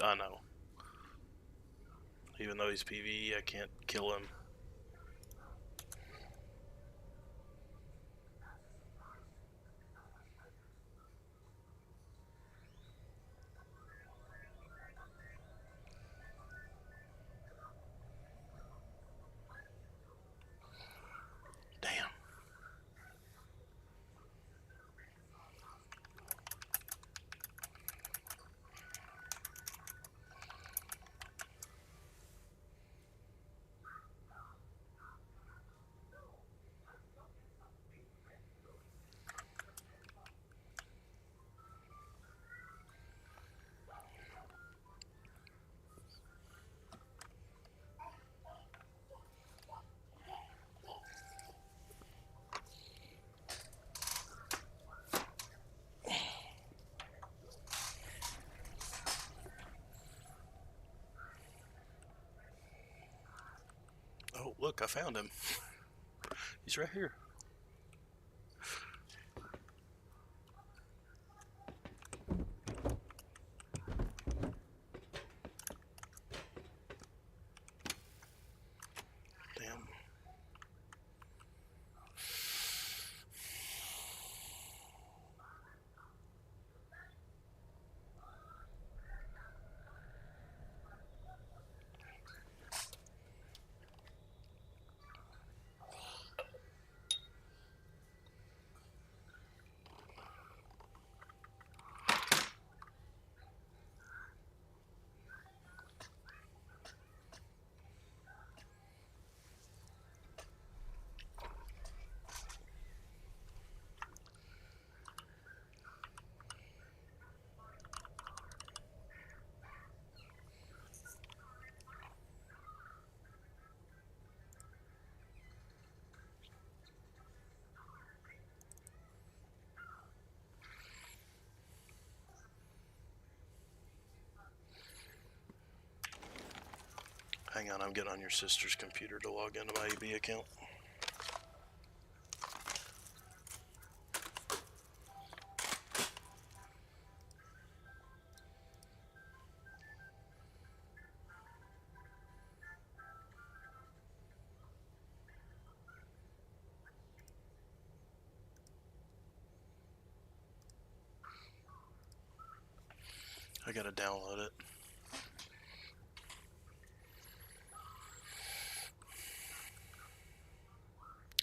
I know. Even though he's PvE, I can't kill him. Damn. Oh, look, I found him. He's right here. Damn. Hang on, I'm getting on your sister's computer to log into my AB account. I gotta download it.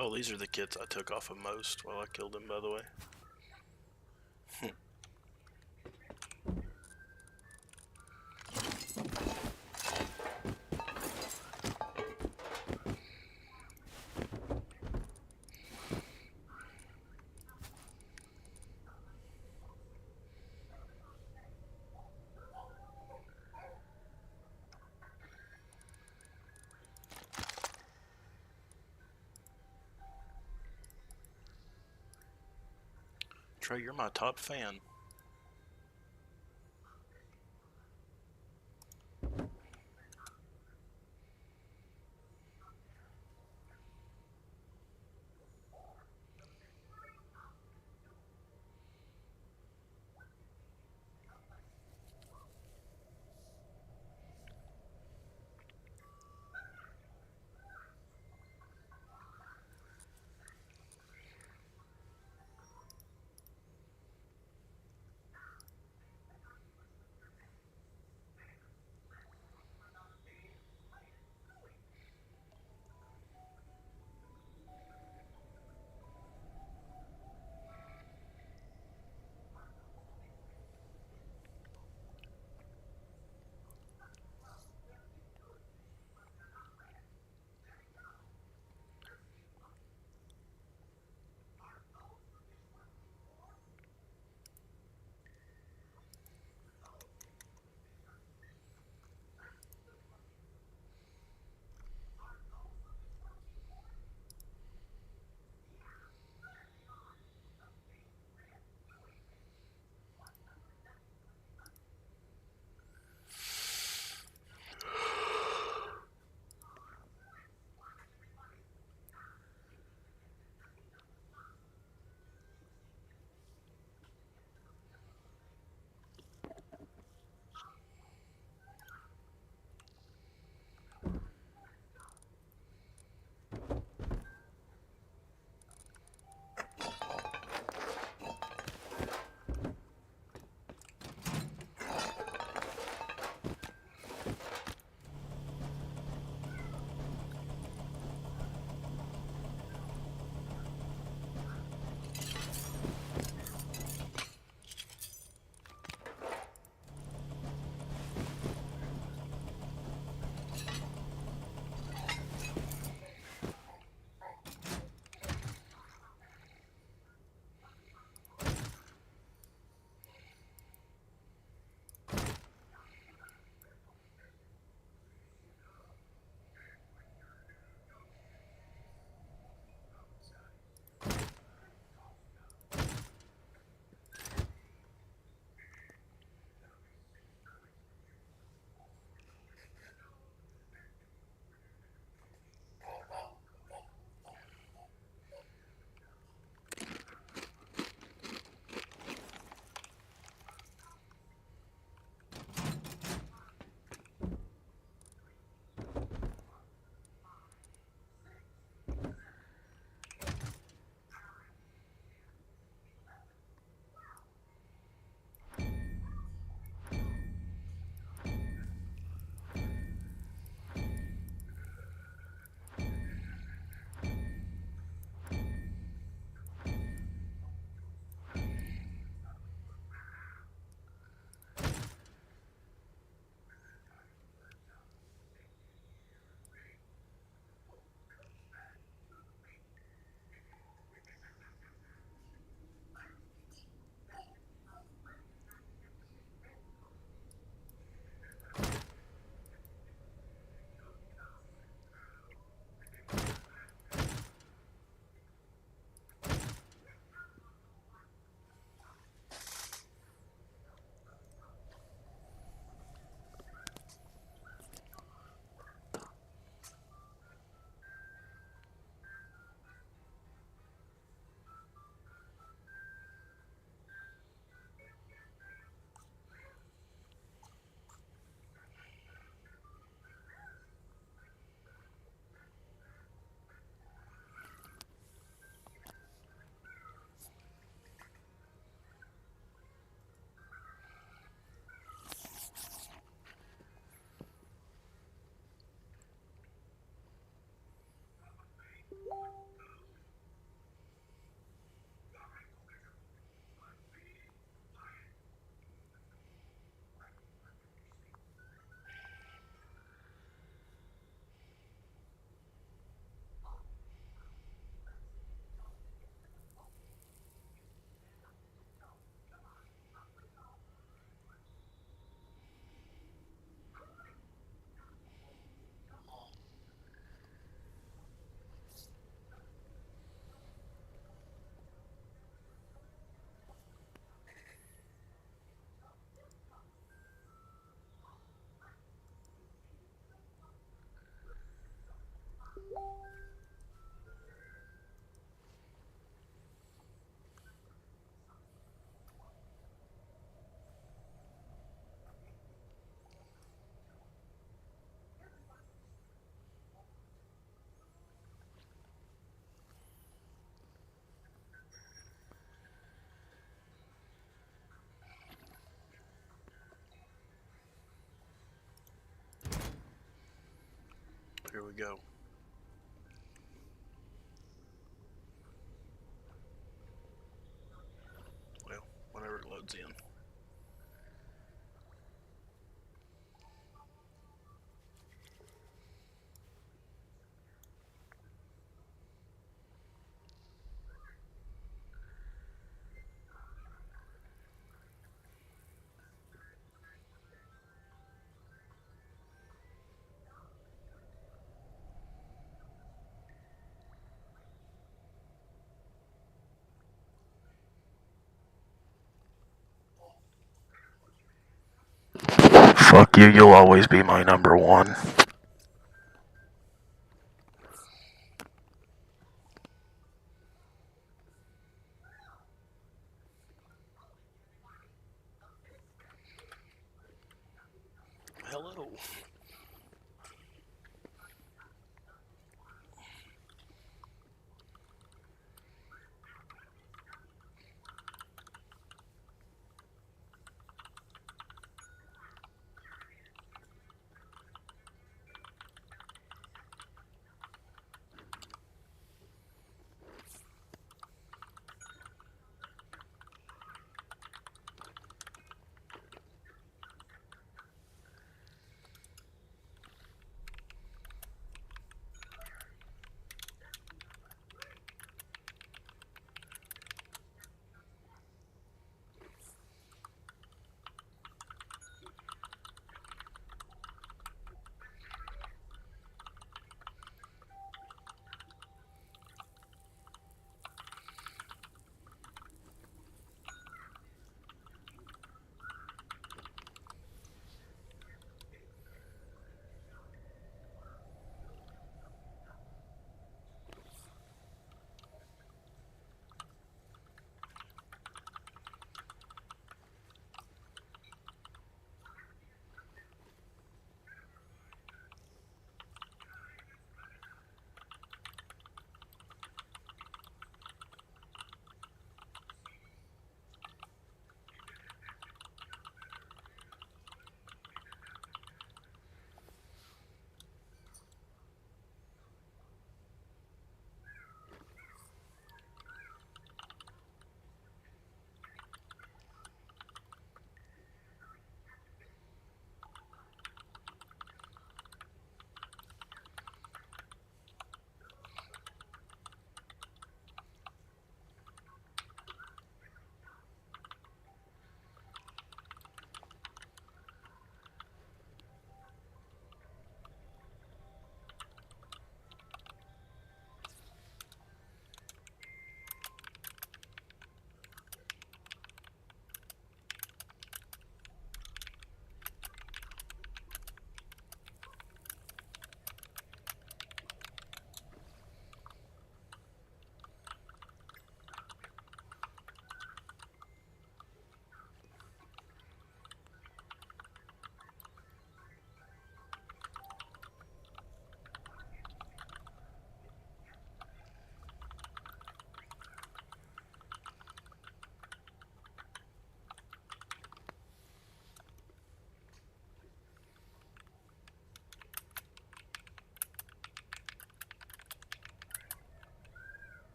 Oh, these are the kits I took off of Most while I killed him, by the way. Trey, you're my top fan. Here we go. Well, whenever it loads in. Fuck you, you'll always be my number one. Hello.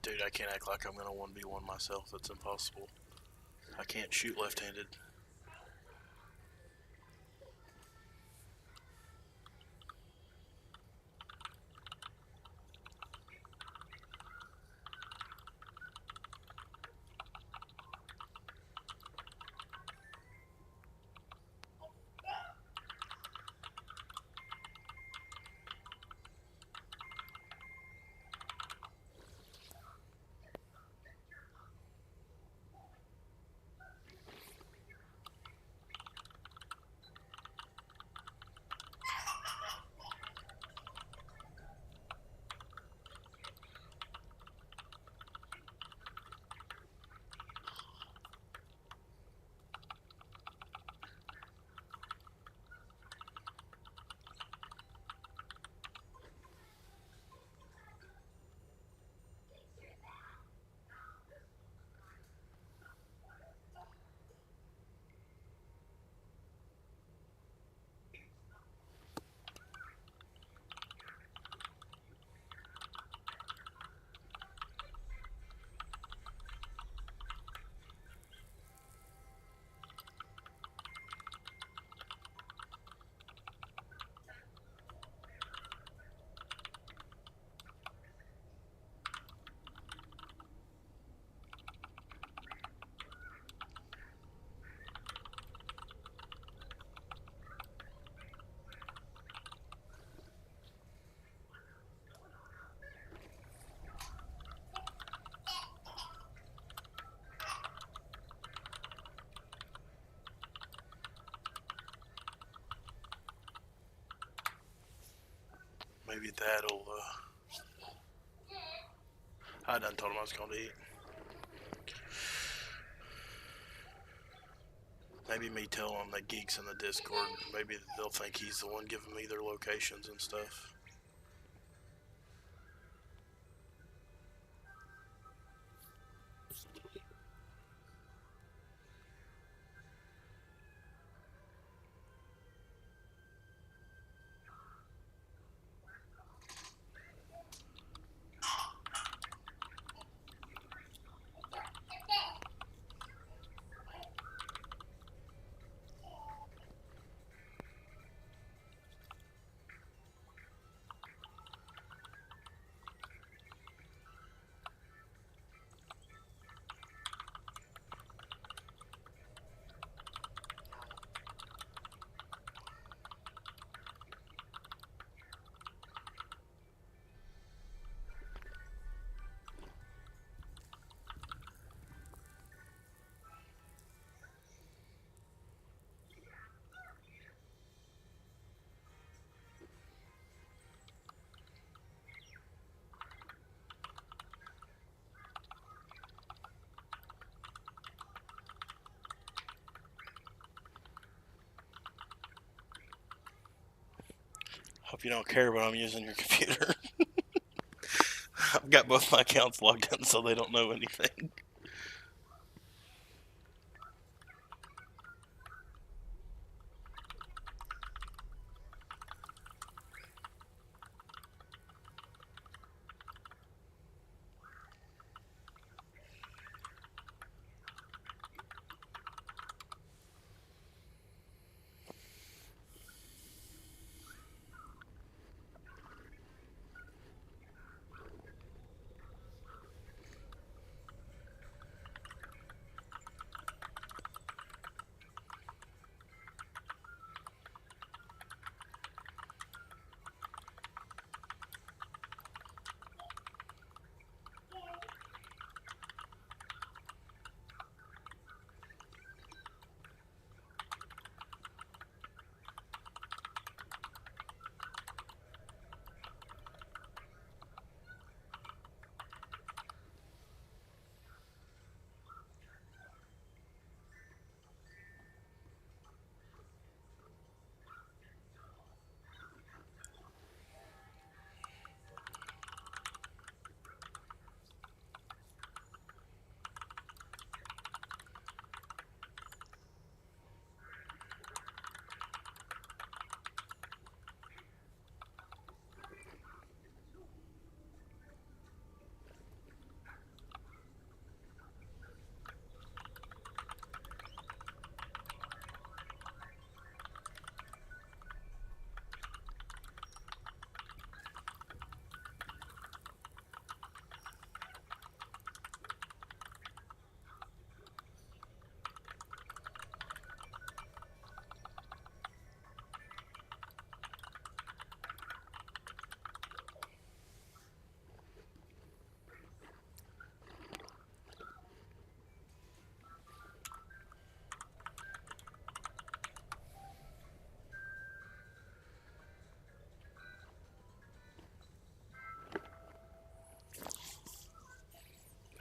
Dude, I can't act like I'm gonna 1v1 myself. That's impossible. I can't shoot left-handed. Maybe that'll, I done told him I was going to eat. Maybe me telling the geeks in the Discord, maybe they'll think he's the one giving me their locations and stuff. Hope you don't care, but I'm using your computer. I've got both my accounts logged in so they don't know anything.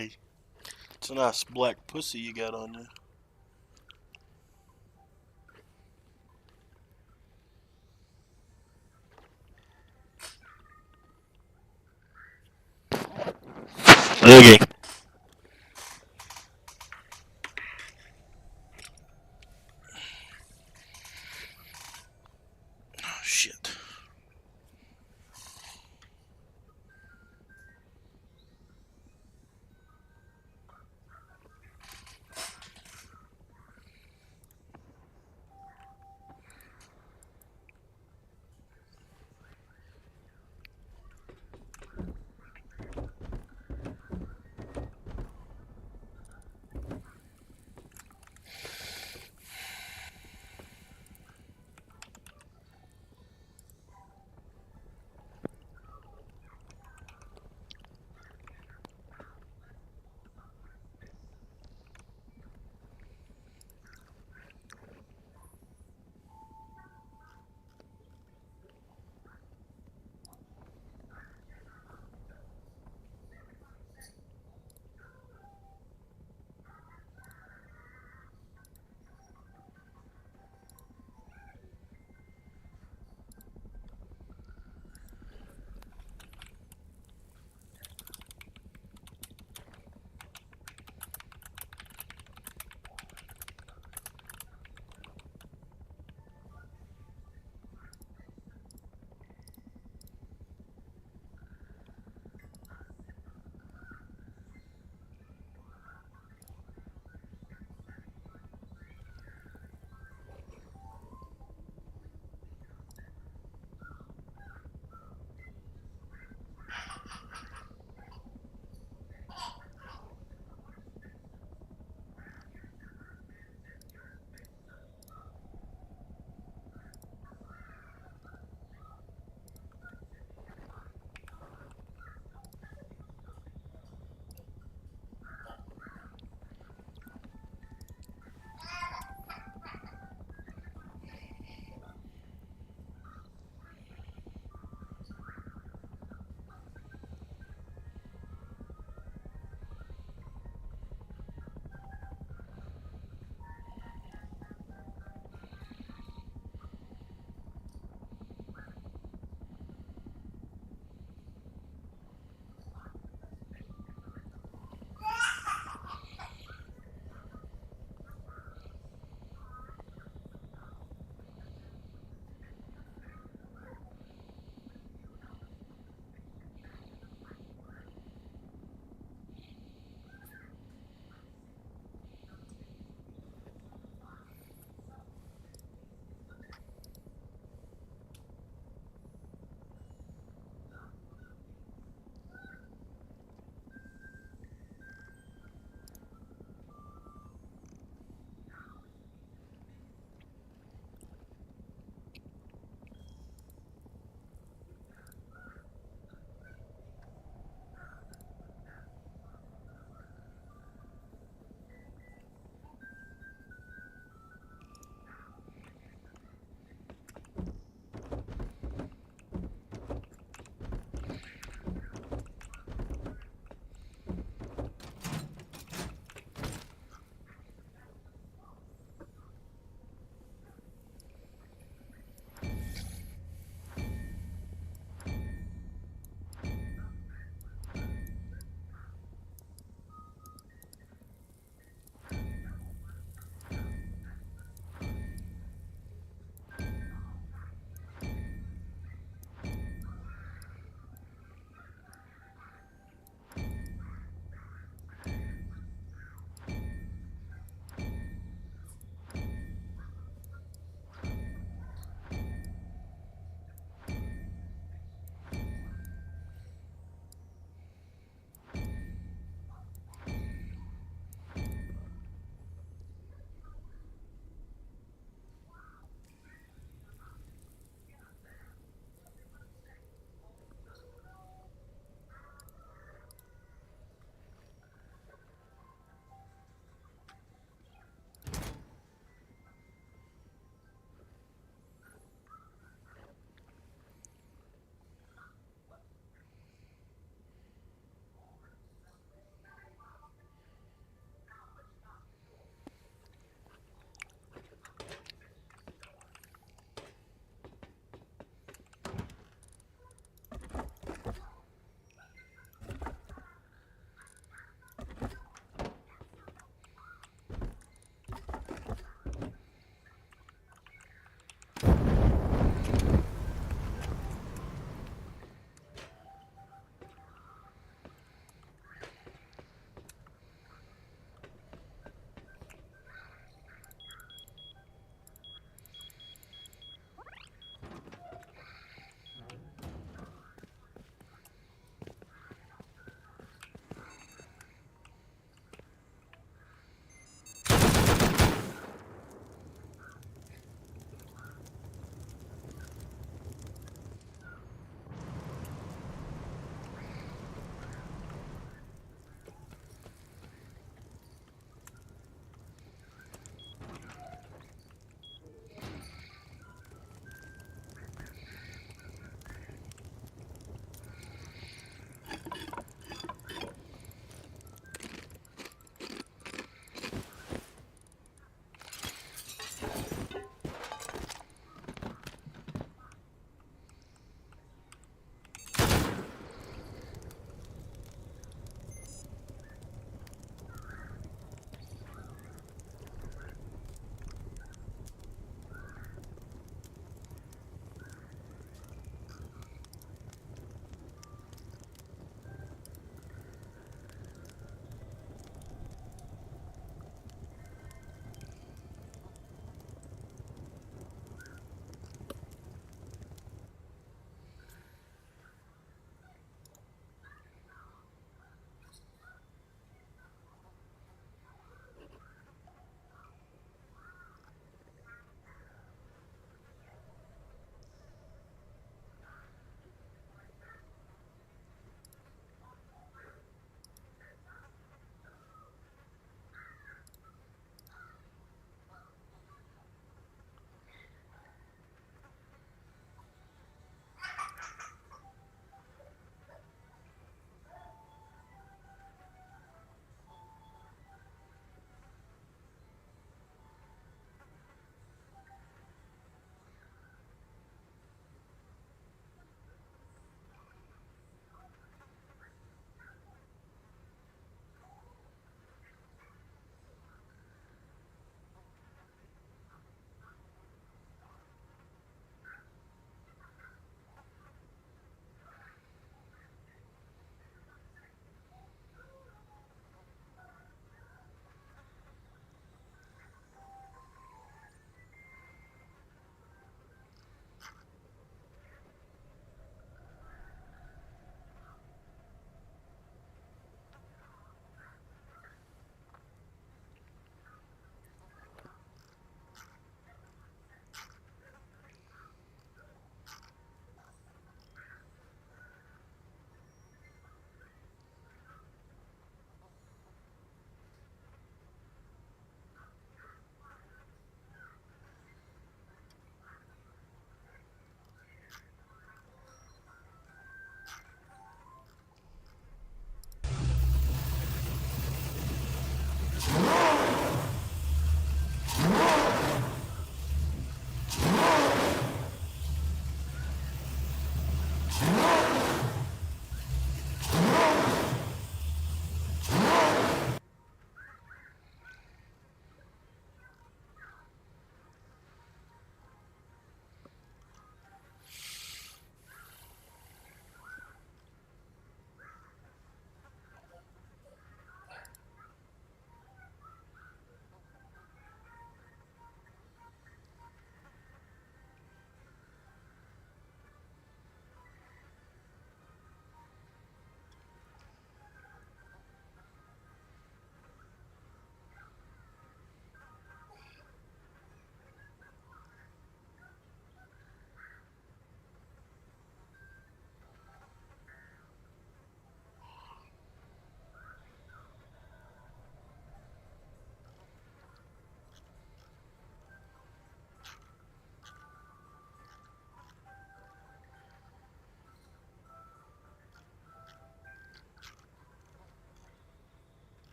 Hey, it's a nice black pussy you got on you. Okay. Oh, shit.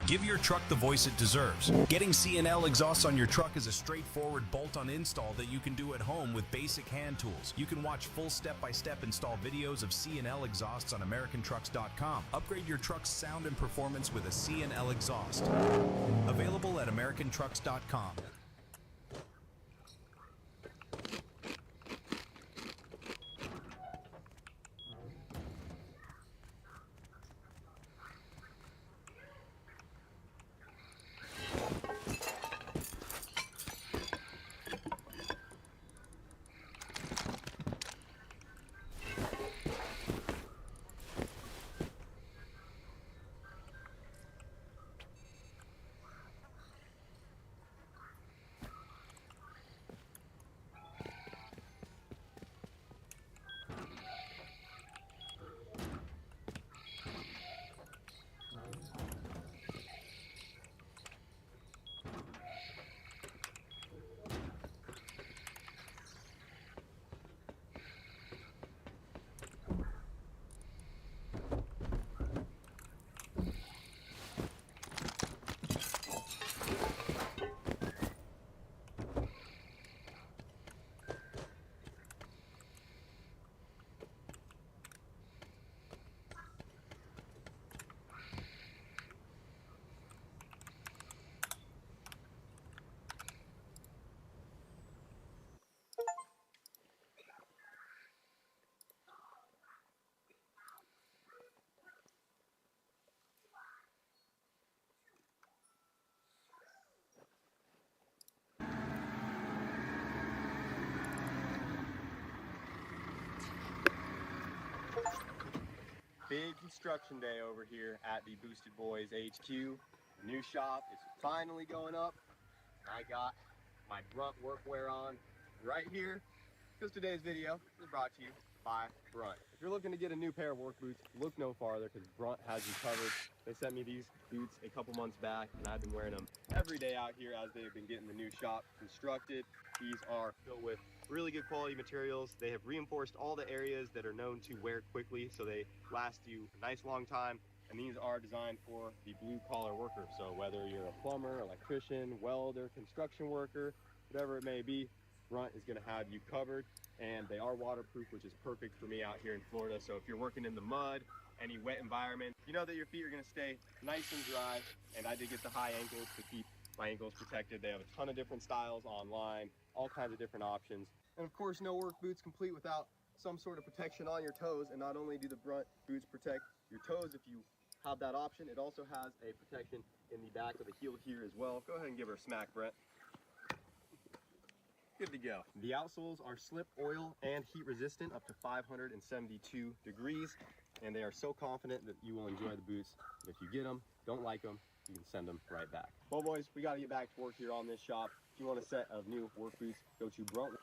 Give your truck the voice it deserves. Getting C&L exhausts on your truck is a straightforward bolt-on install that you can do at home with basic hand tools. You can watch full step-by-step install videos of C&L exhausts on AmericanTrucks.com. Upgrade your truck's sound and performance with a C&L exhaust. Available at AmericanTrucks.com. Big construction day over here at the Boosted Boys HQ. The new shop is finally going up. I got my Brunt workwear on right here because today's video is brought to you by Brunt. If you're looking to get a new pair of work boots, look no farther because Brunt has you covered. They sent me these boots a couple months back and I've been wearing them every day out here as they've been getting the new shop constructed. These are filled with really good quality materials. They have reinforced all the areas that are known to wear quickly, so they last you a nice long time. And these are designed for the blue collar worker. So whether you're a plumber, electrician, welder, construction worker, whatever it may be, Brunt is going to have you covered. And they are waterproof, which is perfect for me out here in Florida. So if you're working in the mud, any wet environment, you know that your feet are going to stay nice and dry. And I did get the high ankles to keep my ankles protected. They have a ton of different styles online, all kinds of different options. And of course, no work boots complete without some sort of protection on your toes. And not only do the Brunt boots protect your toes if you have that option, it also has a protection in the back of the heel here as well. Go ahead and give her a smack, Brent. Good to go. The outsoles are slip, oil, and heat resistant up to 572 degrees. And they are so confident that you will enjoy the boots. If you get them, don't like them, you can send them right back. Well, boys, we got to get back to work here on this shop. If you want a set of new work boots, go to Brunt.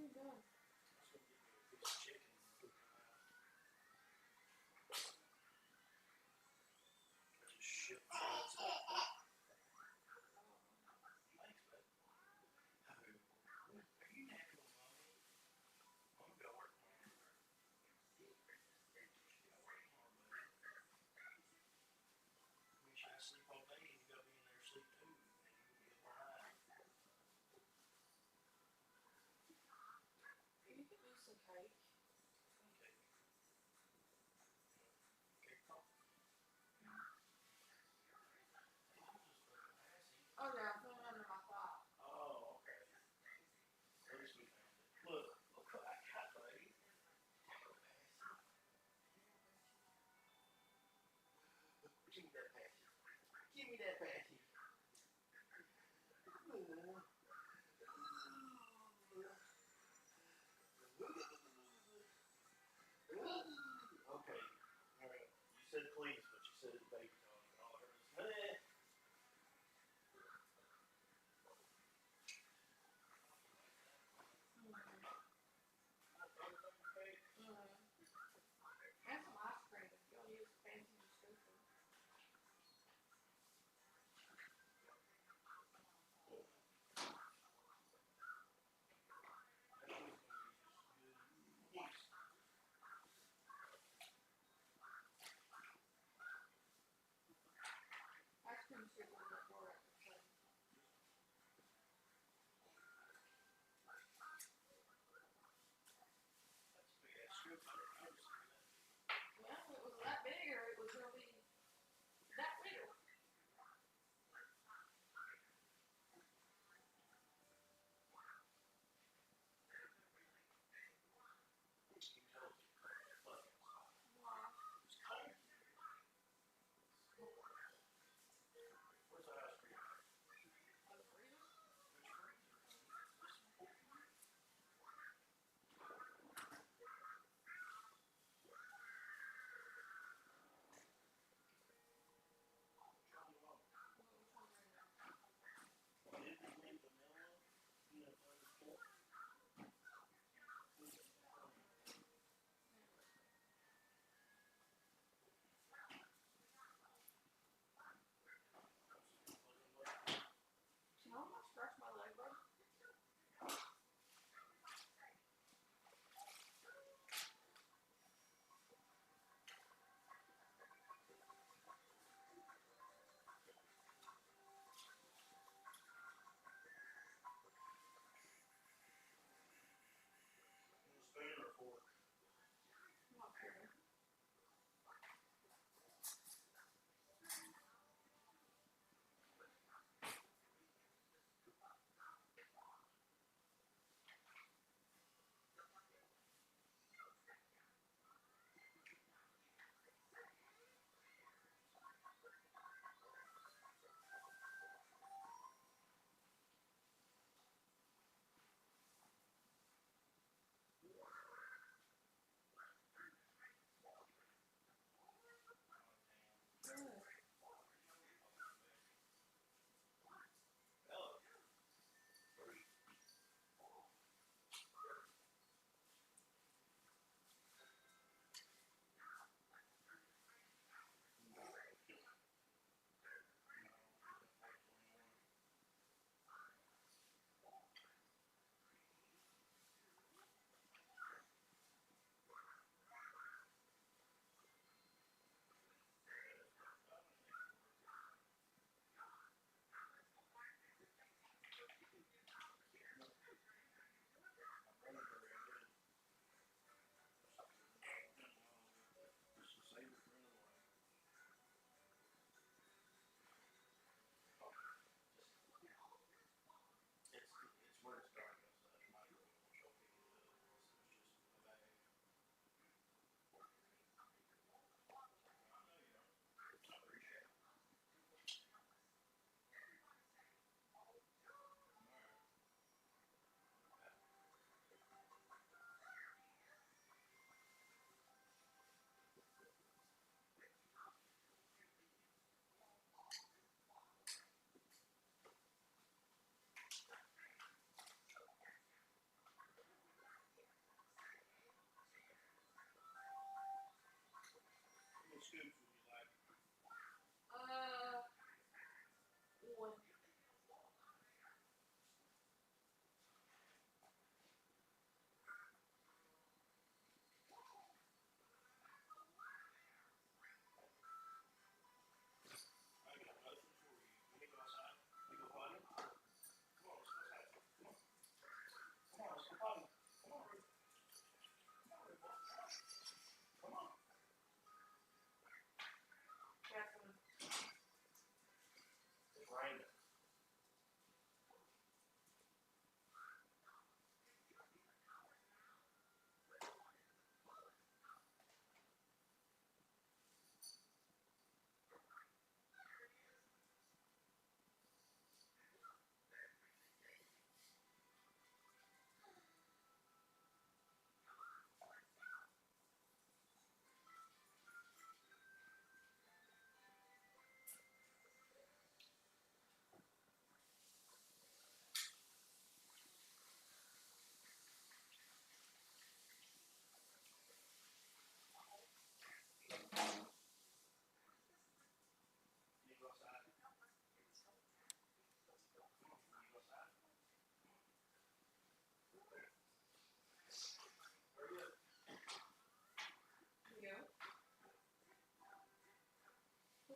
are you doing? You could do some cake. Oh yeah, I'm putting it under my thigh. Give me that patty. Okay. Alright. You said please, but you said it's baby talk. All I heard was, meh. And some ice cream if you want to use fancy scooper.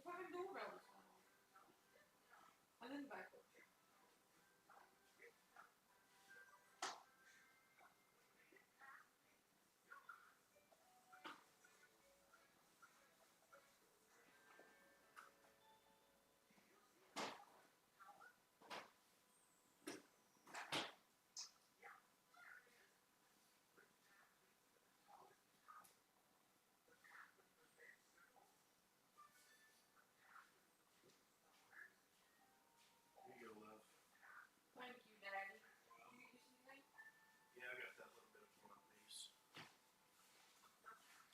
fucking doorbell was on. And then backwards. Thank you, Daddy. Can you get you something? Yeah, I got that little bit of front piece.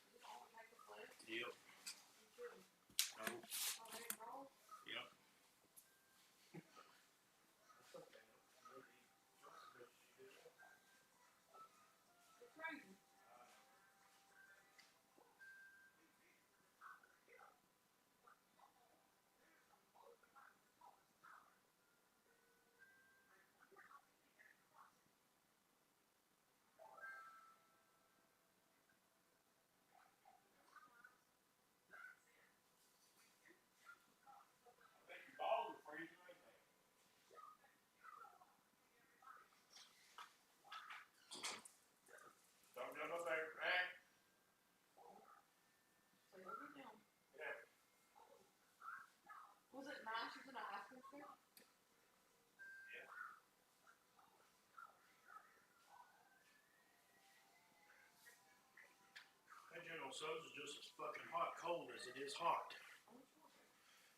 Is it all packed with lead? Yep. You should. No. Oh, they didn't roll? Yep. It's crazy. Don't jump up there. Hey. So what are we doing? Was it nicer than an ice cream stick? That General So's is just as fucking hot cold as it is hot.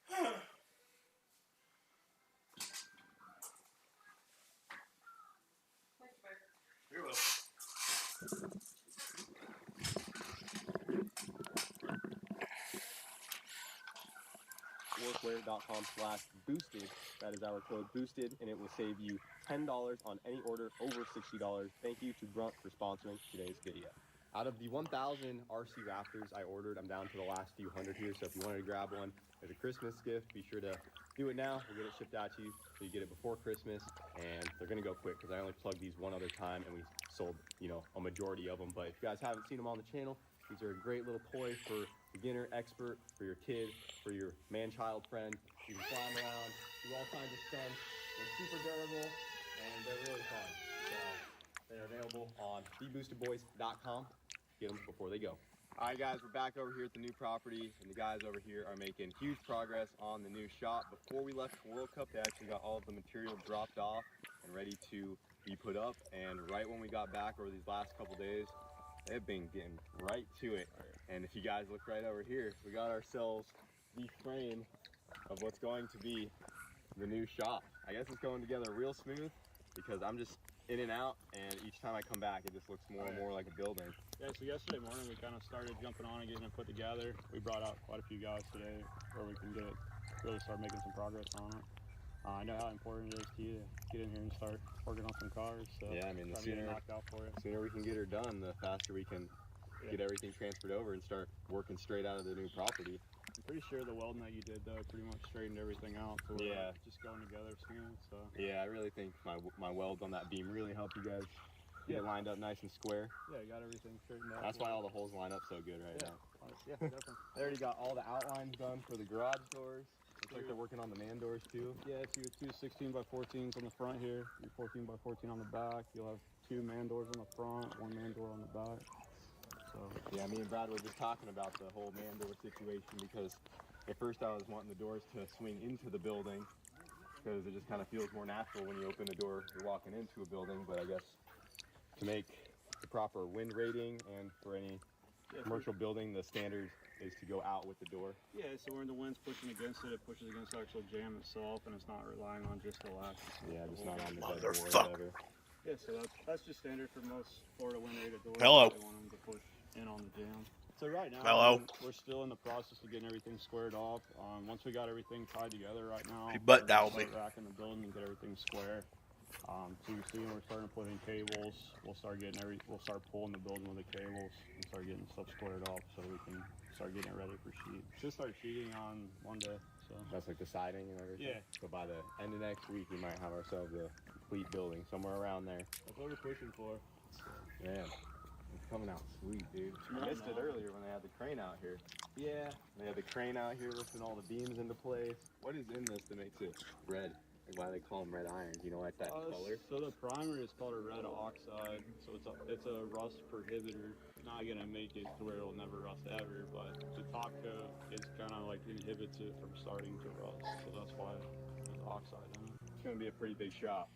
Thank you, baby. You're welcome. Workwear.com/boosted. That is our code boosted, and it will save you $10 on any order over $60. Thank you to Grunt for sponsoring today's video. Out of the 1,000 RC Raptors I ordered, I'm down to the last few hundred here. So if you wanted to grab one as a Christmas gift, be sure to do it now. We'll get it shipped out to you so you get it before Christmas, and they're gonna go quick because I only plugged these one other time and we sold, a majority of them. But if you guys haven't seen them on the channel, these are a great little toy for beginner, expert, for your kid, for your man-child friend. You can fly them around, do all kinds of stunts. They're super durable and they're really fun. So they're available on theboostedboys.com. Get them before they go. All right, guys, we're back over here at the new property, and the guys over here are making huge progress on the new shop. Before we left for World Cup, they actually got all of the material dropped off and ready to be put up. And right when we got back over these last couple days, they've been getting right to it. And if you guys look right over here, we got ourselves the frame of what's going to be the new shop. I guess it's going together real smooth because I'm just in and out, and each time I come back, it just looks more and more like a building. Yeah, so yesterday morning we kind of started jumping on and getting it put together. We brought out quite a few guys today where we can really start making some progress on it. I know how important it is to you to get in here and start working on some cars. So yeah, I mean, the sooner we can get her done, the faster we can get everything transferred over and start working straight out of the new property. I'm pretty sure the welding that you did though pretty much straightened everything out. So we're just going together smooth. So yeah, I really think my welds on that beam really helped you guys get it lined up nice and square. Yeah, got everything straightened out. That's why all the holes line up so good right now. Yeah, definitely. They already got all the outlines done for the garage doors. Looks like they're working on the man doors too. Yeah, it's your two 16x14s on the front here, your 14x14 on the back. You'll have two man doors on the front, one man door on the back. So yeah, me and Brad were just talking about the whole man door situation because at first I was wanting the doors to swing into the building because it just kind of feels more natural when you open the door, you're walking into a building. But I guess to make the proper wind rating and for any commercial building, the standard is to go out with the door. Yeah, so when the wind's pushing against it, it pushes against the actual jam itself, and it's not relying on just the latch. Yeah, just not on the dead door or whatever. Yeah, so that's just standard for most Florida wind rated doors. Hello. They want them to push in on the jam. So right now, Hello. We're still in the process of getting everything squared off. Once we got everything tied together right now, He butt we're dialed gonna me. start racking the building and get everything square. So you see, we're starting to put in cables. We'll start pulling the building with the cables and start getting stuff squared off so we can start getting it ready for sheet. Should start sheeting on one day. So that's like the siding and everything. Yeah. So by the end of next week, we might have ourselves a complete building somewhere around there. That's what we're pushing for. Yeah. It's coming out sweet, dude. I missed it earlier when they had the crane out here. Yeah, they had the crane out here lifting all the beams into place. What is in this that makes it red? Like why do they call them red irons? You know, like that color? So the primer is called a red oxide. So it's a rust prohibitor. Not gonna make it to where it'll never rust ever, but the top coat is kind of like inhibits it from starting to rust. So that's why there's oxide in it. It's gonna be a pretty big shop.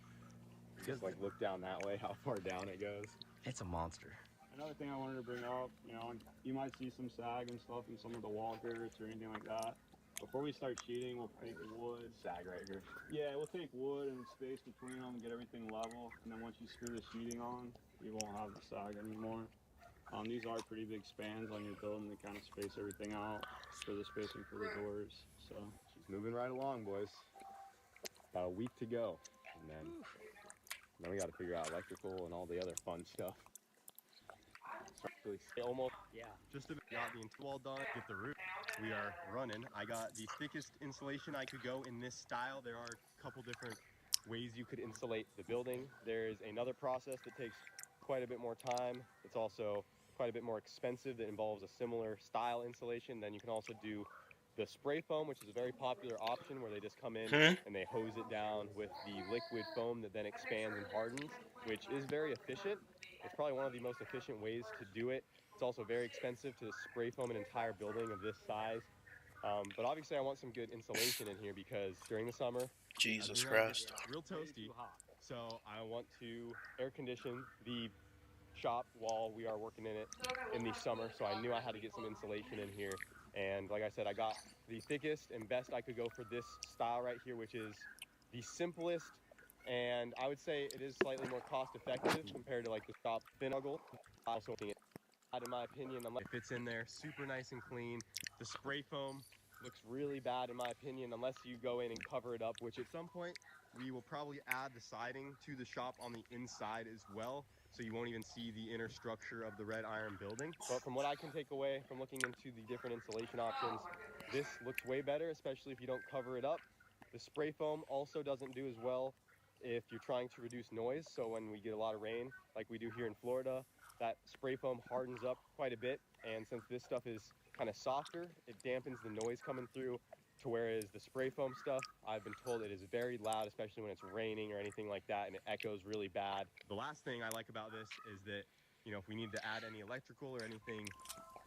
Just like look down that way, how far down it goes. It's a monster. Another thing I wanted to bring up, you know, you might see some sag and stuff in some of the wall girts or anything like that. Before we start sheeting, we'll take wood. Sag right here. Yeah, we'll take wood and space between them, get everything level, and then once you screw the sheeting on, you won't have the sag anymore. These are pretty big spans on your building to kind of space everything out for the spacing for the doors. So She's moving right along, boys. About a week to go, and then we got to figure out electrical and all the other fun stuff. Almost, Yeah. just about got the wall done. Get the roof. We are running. I got the thickest insulation I could go in this style. There are a couple different ways you could insulate the building. There is another process that takes quite a bit more time. It's also quite a bit more expensive that involves a similar style insulation. Then you can also do the spray foam, which is a very popular option where they just come in and they hose it down with the liquid foam that then expands and hardens, which is very efficient. It's probably one of the most efficient ways to do it. It's also very expensive to spray foam an entire building of this size. But obviously I want some good insulation in here because during the summer, Jesus Christ. real toasty. So I want to air condition the shop while we are working in it in the summer. So I knew I had to get some insulation in here. And like I said, I got the thickest and best I could go for this style right here, which is the simplest. And I would say it is slightly more cost effective compared to like the shop Finuggle. Also, in my opinion, it fits in there super nice and clean. The spray foam looks really bad in my opinion, unless you go in and cover it up, which at some point we will probably add the siding to the shop on the inside as well. So you won't even see the inner structure of the red iron building. But from what I can take away from looking into the different insulation options, this looks way better, especially if you don't cover it up. The spray foam also doesn't do as well if you're trying to reduce noise. So when we get a lot of rain, like we do here in Florida, that spray foam hardens up quite a bit. And since this stuff is kind of softer, it dampens the noise coming through. To whereas the spray foam stuff, I've been told it is very loud, especially when it's raining or anything like that, and it echoes really bad. The last thing I like about this is that, you know, if we need to add any electrical or anything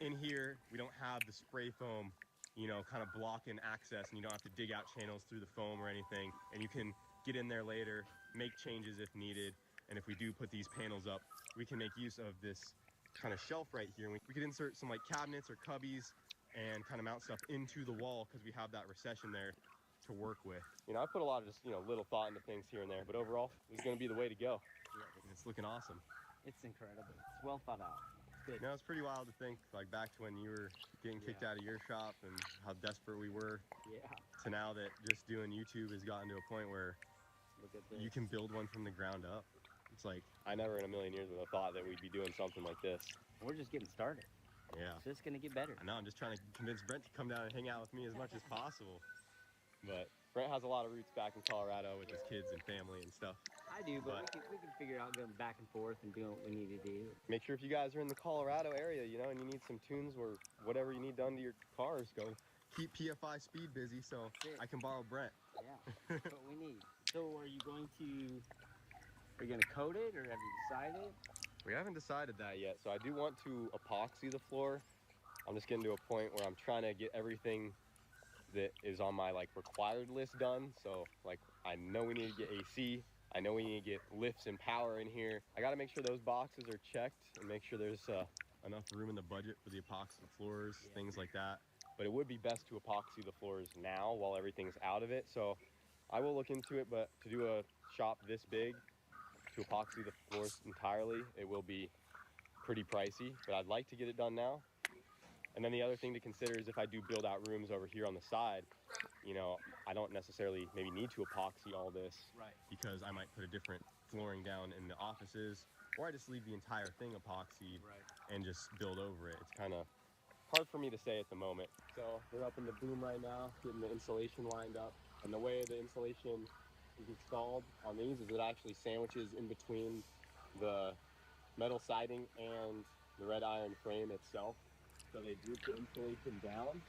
in here, we don't have the spray foam, you know, kind of blocking access, and you don't have to dig out channels through the foam or anything, and you can get in there later, make changes if needed, and if we do put these panels up, we can make use of this kind of shelf right here, and we could insert some like cabinets or cubbies and kind of mount stuff into the wall because we have that recession there to work with. You know, I put a lot of just, you know, little thought into things here and there, but overall, this is going to be the way to go. And it's looking awesome. It's incredible. It's well thought out. It's good. You know, it's pretty wild to think, like, back to when you were getting kicked out of your shop and how desperate we were Yeah. to now that just doing YouTube has gotten to a point where Look at this. you can build one from the ground up. It's like, I never in a million years would have thought that we'd be doing something like this. We're just getting started. Yeah. It's just gonna get better. I know, I'm just trying to convince Brent to come down and hang out with me as much as possible. But Brent has a lot of roots back in Colorado with his kids and family and stuff. I do, but we can figure out going back and forth and doing what we need to do. Make sure if you guys are in the Colorado area, you know, and you need some tunes or whatever you need done to your cars, go keep PFI Speed busy so I can borrow Brent. Yeah, that's what we need. So are you going to coat it, or have you decided? We haven't decided that yet, so I do want to epoxy the floor. I'm just getting to a point where I'm trying to get everything that is on my like required list done. So like I know we need to get AC, I know we need to get lifts and power in here. I got to make sure those boxes are checked and make sure there's enough room in the budget for the epoxy floors, things like that. But it would be best to epoxy the floors now while everything's out of it. So I will look into it, but to do a shop this big, to epoxy the floors entirely, it will be pretty pricey, but I'd like to get it done now. And then the other thing to consider is if I do build out rooms over here on the side, you know, I don't necessarily maybe need to epoxy all this, Right. because I might put a different flooring down in the offices, or I just leave the entire thing epoxied and just build over it. It's kind of hard for me to say at the moment. So we're up in the boom right now, getting the insulation lined up. And the way the insulation is installed on these is it actually sandwiches in between the metal siding and the red iron frame itself. So they droop the insulation down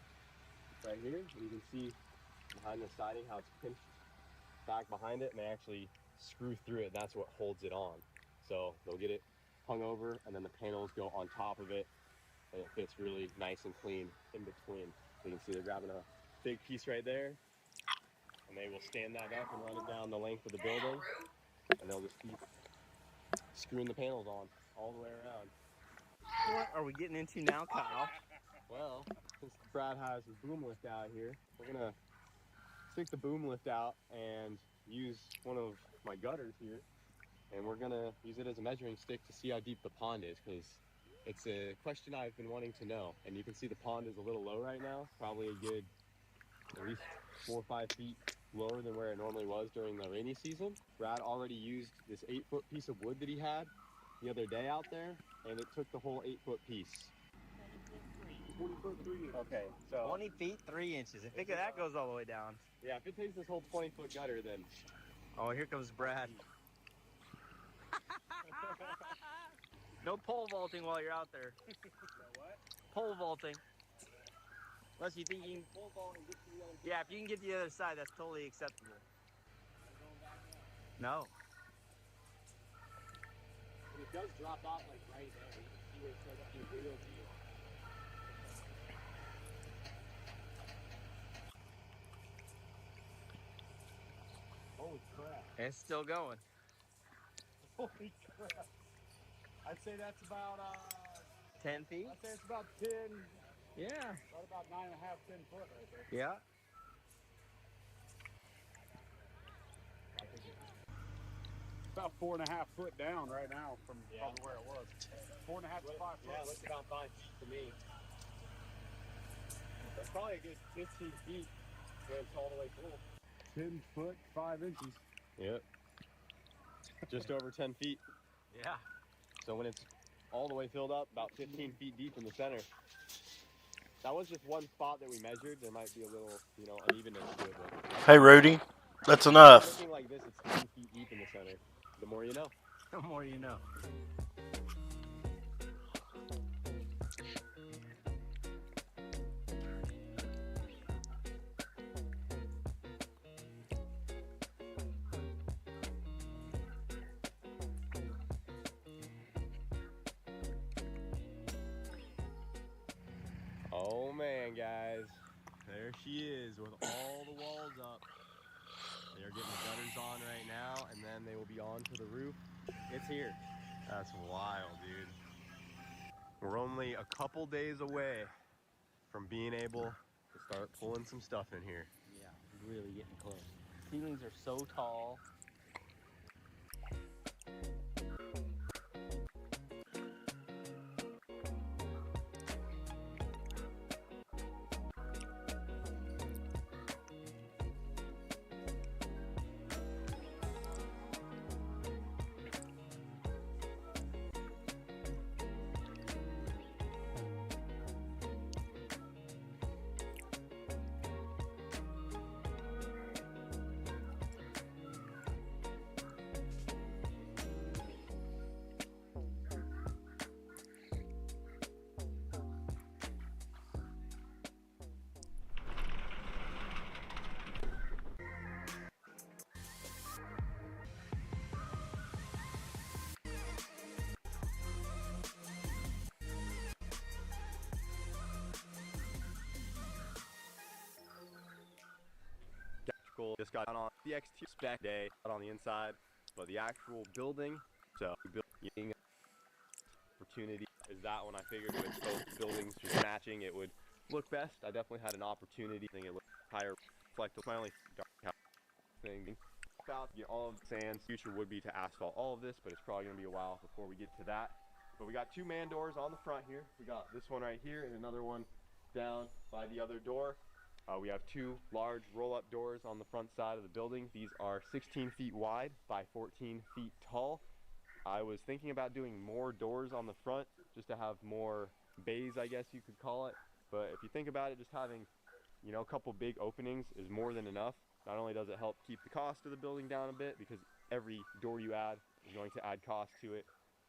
right here. And you can see behind the siding how it's pinched back behind it, and they actually screw through it. That's what holds it on. So they'll get it hung over, and then the panels go on top of it, and it fits really nice and clean in between. So you can see they're grabbing a big piece right there, and they will stand that up and run it down the length of the building, and they'll just keep screwing the panels on all the way around. What are we getting into now, Kyle? Well, since Brad has his boom lift out here, we're gonna stick the boom lift out and use one of my gutters here, and we're gonna use it as a measuring stick to see how deep the pond is, because it's a question I've been wanting to know. And you can see the pond is a little low right now, probably a good at least 4 or 5 feet lower than where it normally was during the rainy season. Brad already used this 8-foot piece of wood that he had the other day out there, and it took the whole 8-foot piece. 20 foot 3 inches. Okay, so 20 feet, 3 inches. If that goes all the way down. yeah, if it takes this whole 20-foot gutter, then Oh, here comes Brad. No pole vaulting while you're out there. What? Pole vaulting. Unless you think you can pole vault and get to the other side. Yeah, if you can get to the other side, that's totally acceptable. No. And it does drop off like right there. You can see where it says up your video view. Holy crap. It's still going. Holy crap. I'd say that's about 10 feet? I'd say it's about 10, Yeah. right about 9.5, 10 foot right there. Yeah. About 4.5 foot down right now from probably where it was. 4.5 to 5 foot. Yeah, it looks about 5 feet to me. That's probably a good 15 feet when it's all the way full. 10 foot, 5 inches. Yep. Just over 10 feet. Yeah. So when it's all the way filled up, about 15 feet deep in the center. That was just one spot that we measured. There might be a little, unevenness to it. But Hey, Rudy, that's enough. looking like this, it's 10 feet deep in the center. The more you know. The more you know. Oh man, guys. There she is with all the walls up. They are getting the gutters on right now, and then they will be on to the roof. It's here. That's wild, dude. We're only a couple days away from being able to start pulling some stuff in here. Yeah, really getting close. Ceilings are so tall. Just got on the exterior spec day, not on the inside, but the actual building. So building opportunity is that when I figured with both buildings just matching, it would look best. I definitely had an opportunity. I think it looked higher reflective. My only thing about all of the sands. Future would be to asphalt all of this, but it's probably gonna be a while before we get to that. But we got 2 man doors on the front here. We got this one right here and another one down by the other door. We have 2 large roll-up doors on the front side of the building. These are 16 feet wide by 14 feet tall. I was thinking about doing more doors on the front just to have more bays, I guess you could call it. But if you think about it, just having, a couple big openings is more than enough. Not only does it help keep the cost of the building down a bit, because every door you add is going to add cost to it,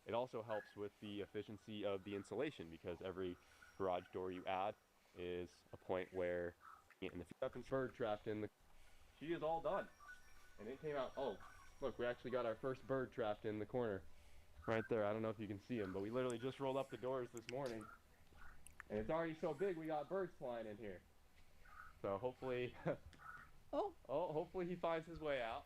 It also helps with the efficiency of the insulation because every garage door you add is a point where in the weapons bird trapped in the, she is all done. And it came out, oh, look, we actually got our first bird trapped in the corner right there. I don't know if you can see him, but we literally just rolled up the doors this morning and it's already so big we got birds flying in here. So hopefully, hopefully he finds his way out.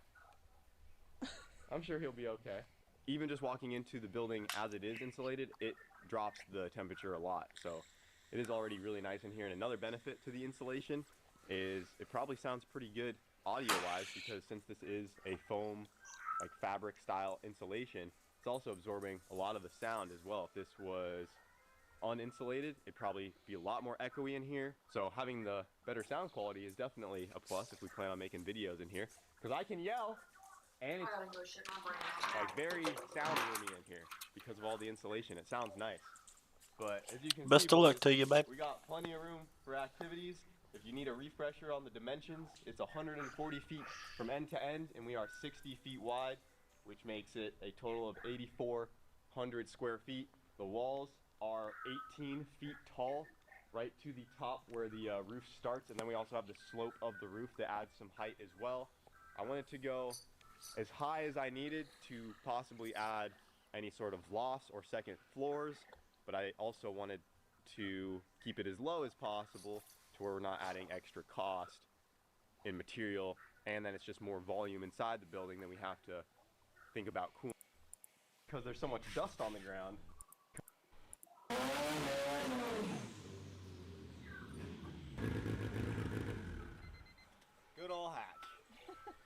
I'm sure he'll be okay. Even just walking into the building as it is insulated, it drops the temperature a lot. So it is already really nice in here. And another benefit to the insulation is it probably sounds pretty good audio-wise because since this is a foam, like fabric style insulation, it's also absorbing a lot of the sound as well. If this was uninsulated, it'd probably be a lot more echoey in here. So having the better sound quality is definitely a plus if we plan on making videos in here. Because I can yell, and it's like very sound roomy in here because of all the insulation. It sounds nice. But as you can Best see, of luck boys, to you, babe. we got plenty of room for activities. If you need a refresher on the dimensions, it's 140 feet from end to end, and we are 60 feet wide, which makes it a total of 8,400 square feet. The walls are 18 feet tall, right to the top where the roof starts, and then we also have the slope of the roof that adds some height as well. I wanted to go as high as I needed to possibly add any sort of lofts or second floors, but I also wanted to keep it as low as possible to where we're not adding extra cost in material, and then it's just more volume inside the building than we have to think about cooling because there's so much dust on the ground. Good old hatch.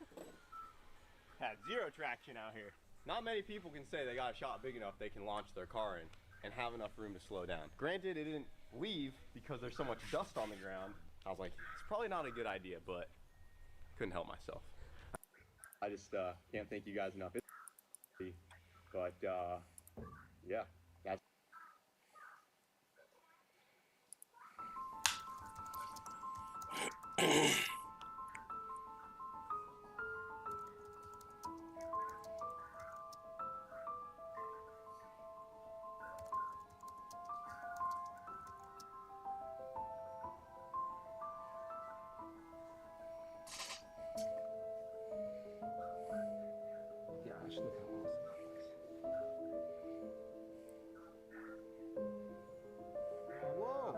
Had zero traction out here. Not many people can say they got a shop big enough they can launch their car in and have enough room to slow down. Granted, it didn't leave because there's so much dust on the ground. I was like, it's probably not a good idea, but couldn't help myself. I just can't thank you guys enough. But yeah, that's Gosh, look how awesome that is. whoa.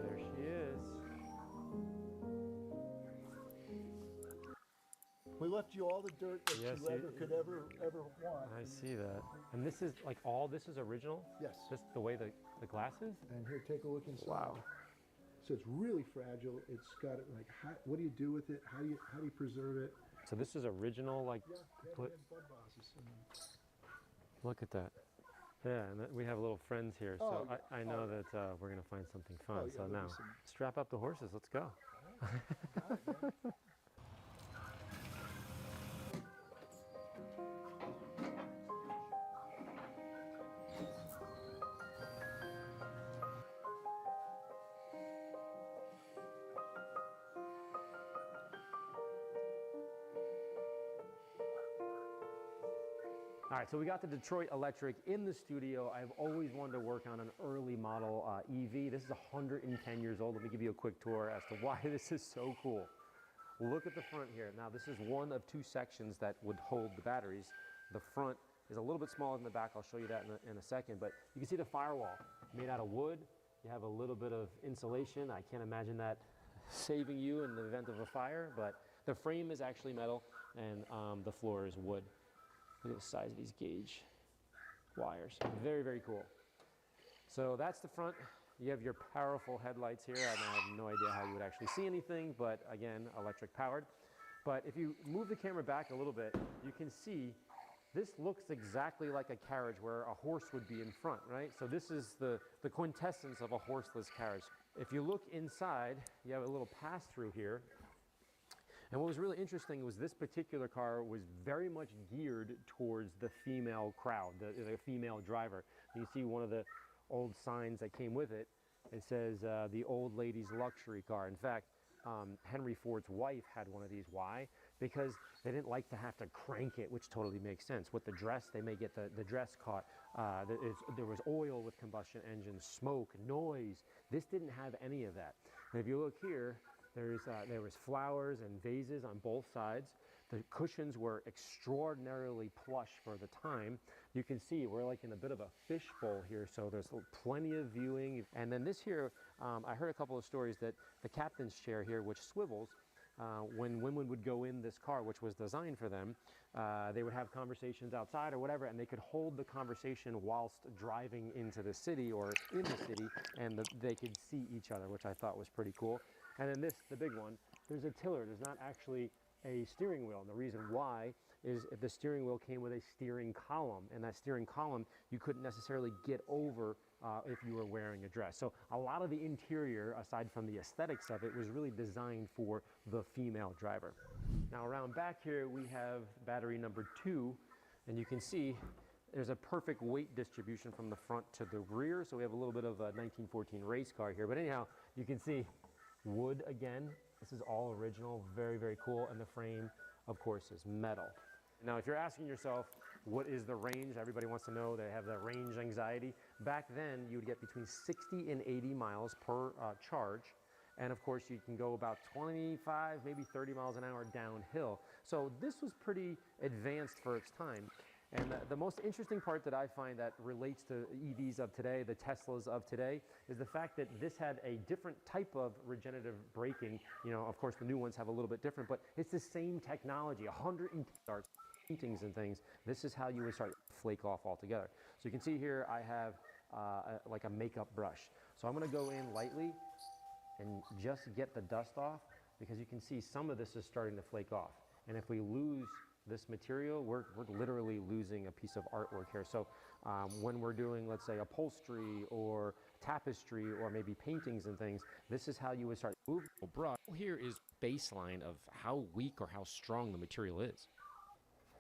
There she is. We left you all the dirt that Yes, you could ever want. I see that. And this is like all this is original? Yes. This the way the glass is? And here, take a look inside. Wow. So it's really fragile. It's got it like, what do you do with it? How do you preserve it? So this is original, like. Yeah, Put- bud vases. Look at that. Yeah, and we have little friends here, so Oh, I know that we're gonna find something fun. Oh, yeah, so there'll be now, some- strap up the horses. Let's go. Got it, man. All right, so we got the Detroit Electric in the studio. I've always wanted to work on an early model EV. This is 110 years old. Let me give you a quick tour as to why this is so cool. Look at the front here. Now, this is one of two sections that would hold the batteries. The front is a little bit smaller than the back. I'll show you that in a second, but you can see the firewall made out of wood. You have a little bit of insulation. I can't imagine that saving you in the event of a fire, but the frame is actually metal and the floor is wood. Look at the size of these gauge wires. Very, very cool. So that's the front. You have your powerful headlights here. I have no idea how you would actually see anything, but again, electric powered. But if you move the camera back a little bit, you can see this looks exactly like a carriage where a horse would be in front, right? So this is the quintessence of a horseless carriage. If you look inside, you have a little pass-through here. And what was really interesting was this particular car was very much geared towards the female crowd, the female driver. You see one of the old signs that came with it. It says the old lady's luxury car. In fact, Henry Ford's wife had one of these. Why? Because they didn't like to have to crank it, which totally makes sense. With the dress, they may get the dress caught. There was oil with combustion engines, smoke, noise. This didn't have any of that. And if you look here, there was flowers and vases on both sides. The cushions were extraordinarily plush for the time. You can see we're like in a bit of a fishbowl here, so there's plenty of viewing. And then this here, I heard a couple of stories that the captain's chair here, which swivels, when women would go in this car, which was designed for them, they would have conversations outside or whatever, and they could hold the conversation whilst driving into the city or in the city, and they could see each other, which I thought was pretty cool. And then this, the big one, there's a tiller. There's not actually a steering wheel. And the reason why is if the steering wheel came with a steering column, and that steering column you couldn't necessarily get over if you were wearing a dress. So a lot of the interior, aside from the aesthetics of it, was really designed for the female driver. Now around back here we have battery number 2, and you can see there's a perfect weight distribution from the front to the rear. So we have a little bit of a 1914 race car here, but anyhow, you can see wood again. This is all original, very, very cool. And the frame, of course, is metal. Now, if you're asking yourself, what is the range? Everybody wants to know. They have the range anxiety. Back then, you would get between 60 and 80 miles per charge. And of course, you can go about 25, maybe 30 miles an hour downhill. So this was pretty advanced for its time. And the most interesting part that I find that relates to EVs of today, the Teslas of today, is the fact that this had a different type of regenerative braking. You know, of course, the new ones have a little bit different, but it's the same technology, 110 paintings and things. This is how you would start to flake off altogether. So you can see here I have like a makeup brush. So I'm going to go in lightly and just get the dust off, because you can see some of this is starting to flake off. And if we lose this material, we're literally losing a piece of artwork here. So when we're doing, let's say, upholstery or tapestry or maybe paintings and things, this is how you would start to move the brush. Here is baseline of how weak or how strong the material is.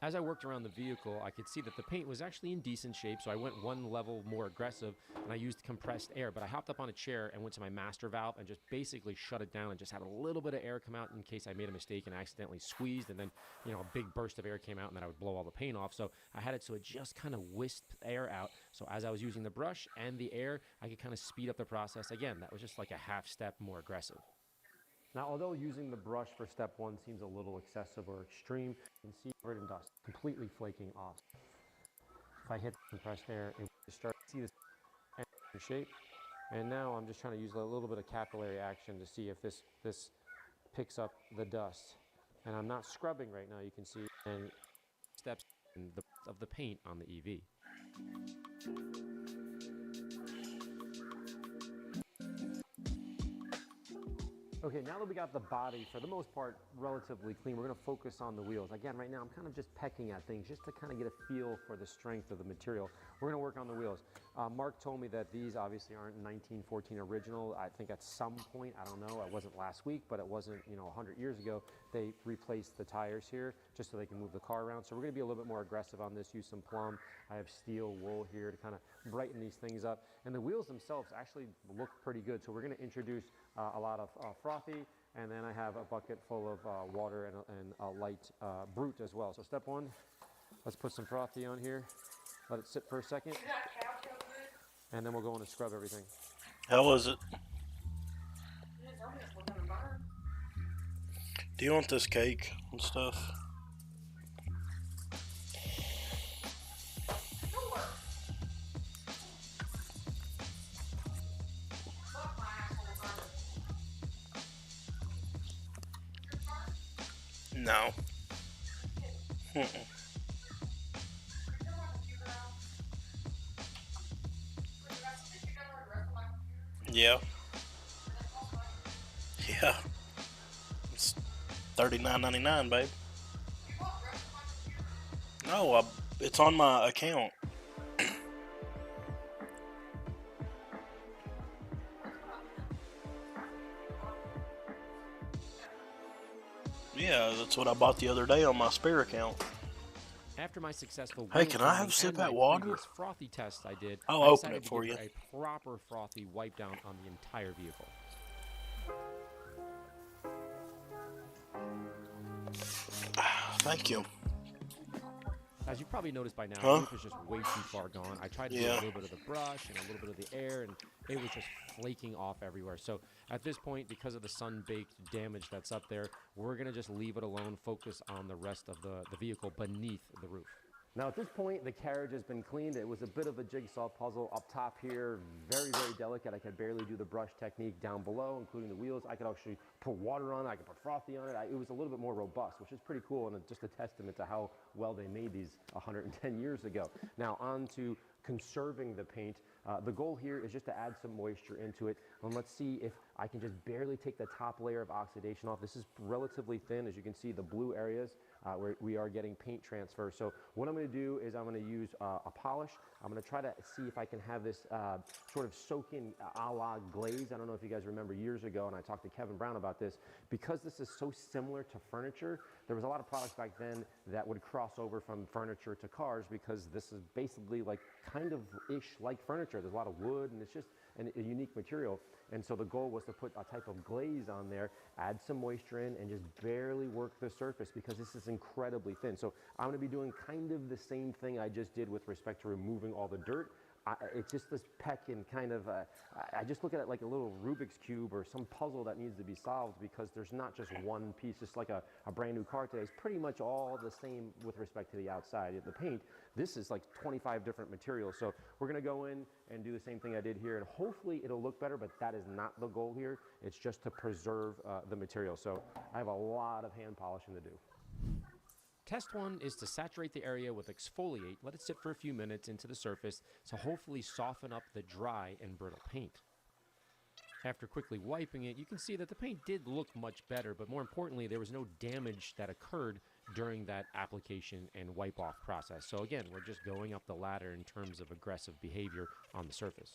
As I worked around the vehicle, I could see that the paint was actually in decent shape, so I went one level more aggressive, and I used compressed air. But I hopped up on a chair and went to my master valve and just basically shut it down and just had a little bit of air come out in case I made a mistake and accidentally squeezed, and then, you know, a big burst of air came out and then I would blow all the paint off. So I had it so it just kind of whisked air out. So as I was using the brush and the air, I could kind of speed up the process. Again, that was just like a half step more aggressive. Now, although using the brush for step 1 seems a little excessive or extreme, you can see covered in dust, completely flaking off. If I hit compressed air, it will start to see this in shape. And now I'm just trying to use a little bit of capillary action to see if this picks up the dust. And I'm not scrubbing right now, you can see, and steps in of the paint on the EV. Okay, now that we got the body, for the most part, relatively clean, we're going to focus on the wheels. Again, right now I'm kind of just pecking at things just to kind of get a feel for the strength of the material. We're going to work on the wheels. Mark told me that these obviously aren't 1914 original. I think at some point, I don't know, it wasn't last week, but it wasn't, 100 years ago, they replaced the tires here just so they can move the car around. So we're going to be a little bit more aggressive on this, use some plum. I have steel wool here to kind of brighten these things up. And the wheels themselves actually look pretty good. So we're going to introduce a lot of frothy, and then I have a bucket full of water and a light brute as well. So step 1, let's put some frothy on here. Let it sit for a second, and then we'll go in and scrub everything. How was it? Do you want this cake and stuff? No. Yeah. Yeah. It's $39.99, babe. No, it's on my account. Yeah, that's what I bought the other day on my spare account. After my successful Hey, wheel can I have cleaning a sip and of that my water? previous frothy tests I did, I'll I open decided it to for give you. her a proper frothy wipe down on the entire vehicle. Thank you. As you've probably noticed by now, the Huh? roof is just way too far gone. I tried to do a Yeah. little bit of the brush and a little bit of the air, and it was just flaking off everywhere. So at this point, because of the sun-baked damage that's up there, we're going to just leave it alone, focus on the rest of the vehicle beneath the roof. Now at this point, the carriage has been cleaned. It was a bit of a jigsaw puzzle up top here, very, very delicate. I could barely do the brush technique down below, including the wheels. I could actually put water on it. I could put frothy on it. It was a little bit more robust, which is pretty cool and just a testament to how well they made these 110 years ago. Now on to conserving the paint. The goal here is just to add some moisture into it, and let's see if I can just barely take the top layer of oxidation off. This is relatively thin. As you can see, the blue areas where we are getting paint transfer. So what I'm going to do is I'm going to use a polish. I'm going to try to see if I can have this sort of soak in a la glaze. I don't know if you guys remember years ago, and I talked to Kevin Brown about this. Because this is so similar to furniture, there was a lot of products back then that would cross over from furniture to cars, because this is basically like kind of ish like furniture. There's a lot of wood, and it's just a unique material. And so the goal was to put a type of glaze on there, add some moisture in, and just barely work the surface, because this is incredibly thin. So I'm going to be doing kind of the same thing I just did with respect to removing all the dirt. It's just this peck and kind of, I just look at it like a little Rubik's Cube or some puzzle that needs to be solved, because there's not just one piece. Just like a brand new car today is pretty much all the same with respect to the outside. The paint, this is like 25 different materials. So we're going to go in and do the same thing I did here, and hopefully it'll look better, but that is not the goal here. It's just to preserve the material. So I have a lot of hand polishing to do. Test one is to saturate the area with exfoliate, let it sit for a few minutes into the surface to hopefully soften up the dry and brittle paint. After quickly wiping it, you can see that the paint did look much better, but more importantly, there was no damage that occurred during that application and wipe-off process. So again, we're just going up the ladder in terms of aggressive behavior on the surface.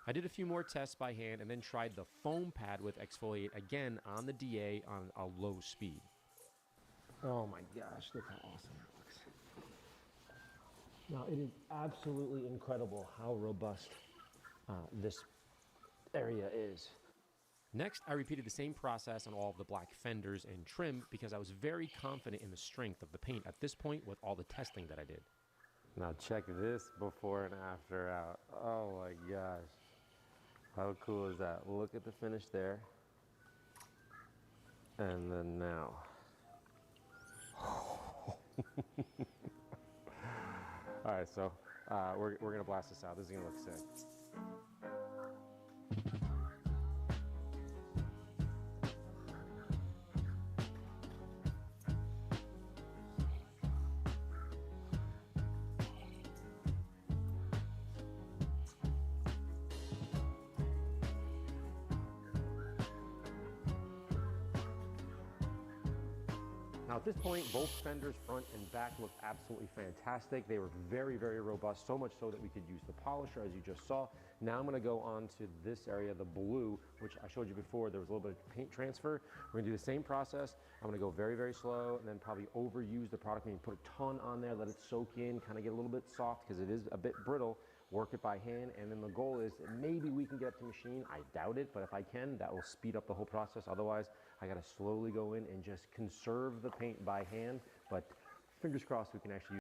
I did a few more tests by hand and then tried the foam pad with exfoliate again on the DA on a low speed. Oh my gosh, look how awesome that looks. Now, it is absolutely incredible how robust this area is. Next, I repeated the same process on all of the black fenders and trim, because I was very confident in the strength of the paint at this point with all the testing that I did. Now check this before and after out. Oh my gosh. How cool is that? Look at the finish there. And then now. All right, so we're gonna blast this out. This is gonna look sick. Now at this point, both fenders, front and back, looked absolutely fantastic. They were very, very robust, so much so that we could use the polisher, as you just saw. Now I'm gonna go on to this area, the blue, which I showed you before. There was a little bit of paint transfer. We're gonna do the same process. I'm gonna go very, very slow, and then probably overuse the product. Maybe put a ton on there, let it soak in, kind of get a little bit soft, because it is a bit brittle. Work it by hand, and then the goal is maybe we can get up to machine. I doubt it, but if I can, that will speed up the whole process. Otherwise, I gotta slowly go in and just conserve the paint by hand, but fingers crossed we can actually use